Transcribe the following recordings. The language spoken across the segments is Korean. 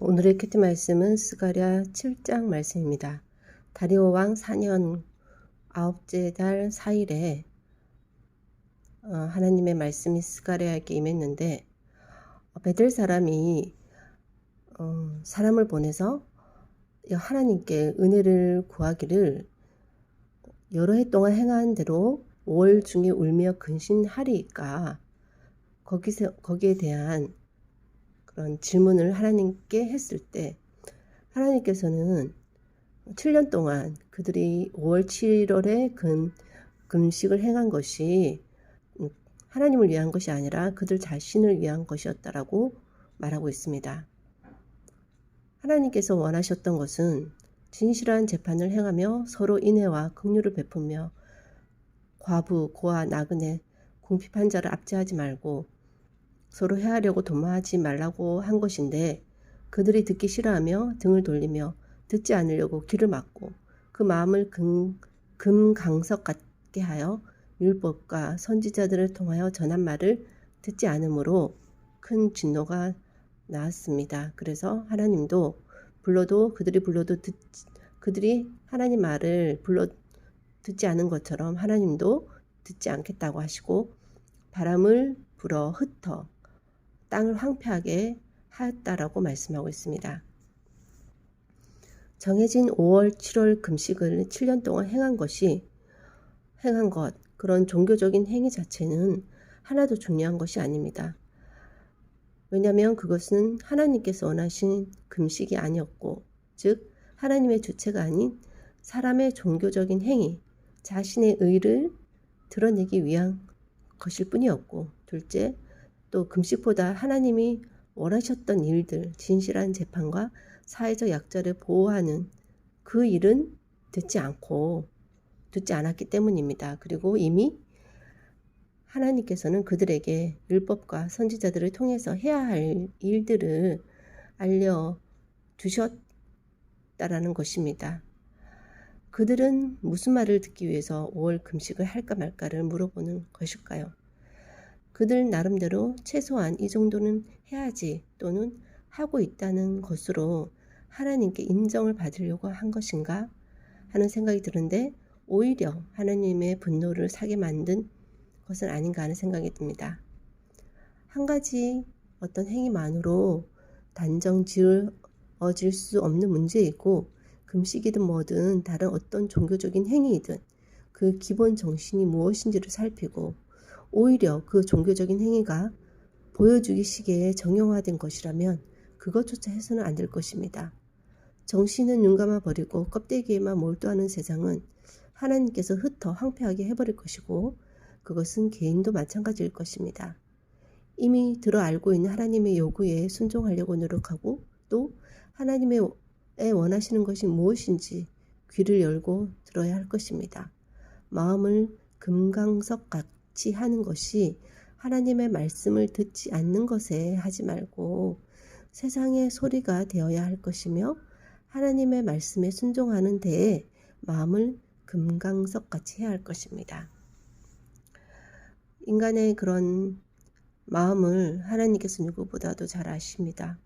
오늘의 큐티 말씀은 스가랴 7장 말씀입니다. 다리오 왕 4년 9째 달 4일에 하나님의 말씀이 스가랴에게 임했는데 베델 사람이 사람을 보내서 하나님께 은혜를 구하기를 여러 해 동안 행한 대로 5월 중에 울며 근신하리이까 거기에 대한 그런 질문을 하나님께 했을 때 하나님께서는 7년 동안 그들이 5월 7월에 금식을 행한 것이 하나님을 위한 것이 아니라 그들 자신을 위한 것이었다라고 말하고 있습니다. 하나님께서 원하셨던 것은 진실한 재판을 행하며 서로 인애와 긍휼을 베풀며 과부, 고아, 나그네, 궁핍한 자를 압제하지 말고 서로 해하려고 도모하지 말라고 한 것인데 그들이 듣기 싫어하며 등을 돌리며 듣지 않으려고 귀를 막고 그 마음을 금강석 같게 하여 율법과 선지자들을 통하여 전한 말을 듣지 않으므로 큰 진노가 나왔습니다. 그래서 하나님도 그들이 하나님 말을 듣지 않은 것처럼 하나님도 듣지 않겠다고 하시고 바람을 불어 흩어 땅을 황폐하게 하였다라고 말씀하고 있습니다. 정해진 5월 7월 금식을 7년 동안 행한 것, 그런 종교적인 행위 자체는 하나도 중요한 것이 아닙니다. 왜냐하면 그것은 하나님께서 원하신 금식이 아니었고, 즉 하나님의 주체가 아닌 사람의 종교적인 행위, 자신의 의를 드러내기 위한 것일 뿐이었고, 둘째, 또 금식보다 하나님이 원하셨던 일들, 진실한 재판과 사회적 약자를 보호하는 그 일은 듣지 않았기 때문입니다. 그리고 이미 하나님께서는 그들에게 율법과 선지자들을 통해서 해야 할 일들을 알려주셨다라는 것입니다. 그들은 무슨 말을 듣기 위해서 5월 금식을 할까 말까를 물어보는 것일까요? 그들 나름대로 최소한 이 정도는 해야지 또는 하고 있다는 것으로 하나님께 인정을 받으려고 한 것인가 하는 생각이 드는데 오히려 하나님의 분노를 사게 만든 것은 아닌가 하는 생각이 듭니다. 한 가지 어떤 행위만으로 단정 지어질 수 없는 문제이고 금식이든 뭐든 다른 어떤 종교적인 행위이든 그 기본 정신이 무엇인지를 살피고 오히려 그 종교적인 행위가 보여주기 시기에 정형화된 것이라면 그것조차 해서는 안 될 것입니다. 정신은 눈감아 버리고 껍데기에만 몰두하는 세상은 하나님께서 흩어 황폐하게 해버릴 것이고 그것은 개인도 마찬가지일 것입니다. 이미 들어 알고 있는 하나님의 요구에 순종하려고 노력하고 또 하나님의 원하시는 것이 무엇인지 귀를 열고 들어야 할 것입니다. 마음을 금강석 같이 하는 것이 하나님의 말씀을 듣지 않는 것에 하지 말고 세상의 소리가 되어야 할 것이며 하나님의 말씀에 순종하는 데에 마음을 금강석 같이 해야 할 것입니다. 인간의 그런 마음을 하나님께서 누구보다도 잘 아십니다.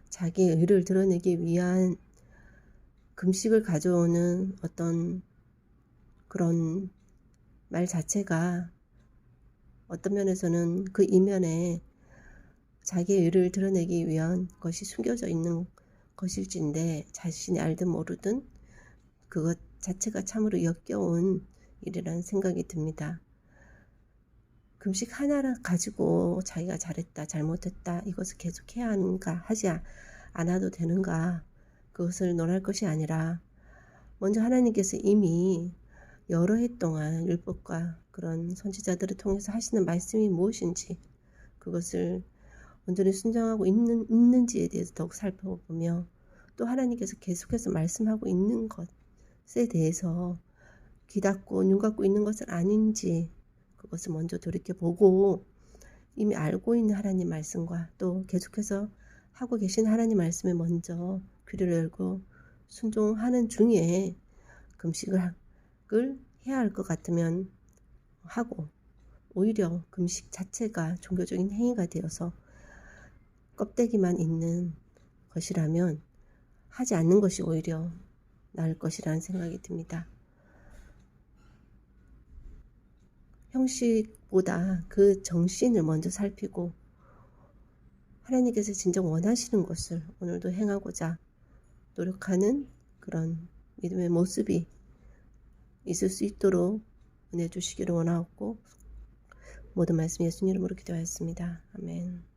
자기의 의를 드러내기 위한 금식을 가져오는 어떤 그런 말 자체가 어떤 면에서는 그 이면에 자기의 의를 드러내기 위한 것이 숨겨져 있는 것일진데 자신이 알든 모르든 그것 자체가 참으로 역겨운 일이라는 생각이 듭니다. 금식 하나를 가지고 자기가 잘했다 잘못했다 이것을 계속해야 하는가 하지 않아도 되는가 그것을 논할 것이 아니라 먼저 하나님께서 이미 여러 해 동안 율법과 그런 선지자들을 통해서 하시는 말씀이 무엇인지 그것을 온전히 순종하고 있는지에 대해서 더욱 살펴보며 또 하나님께서 계속해서 말씀하고 있는 것에 대해서 귀 닫고 눈 감고 있는 것은 아닌지 그것을 먼저 돌이켜보고 이미 알고 있는 하나님 말씀과 또 계속해서 하고 계신 하나님 말씀에 먼저 귀를 열고 순종하는 중에 금식을 해야 할 것 같으면 하고 오히려 금식 자체가 종교적인 행위가 되어서 껍데기만 있는 것이라면 하지 않는 것이 오히려 나을 것이라는 생각이 듭니다. 형식보다 그 정신을 먼저 살피고 하나님께서 진정 원하시는 것을 오늘도 행하고자 노력하는 그런 믿음의 모습이 있을 수 있도록 은혜 주시기를 원하옵고 모든 말씀 예수님 이름으로 기도하였습니다. 아멘.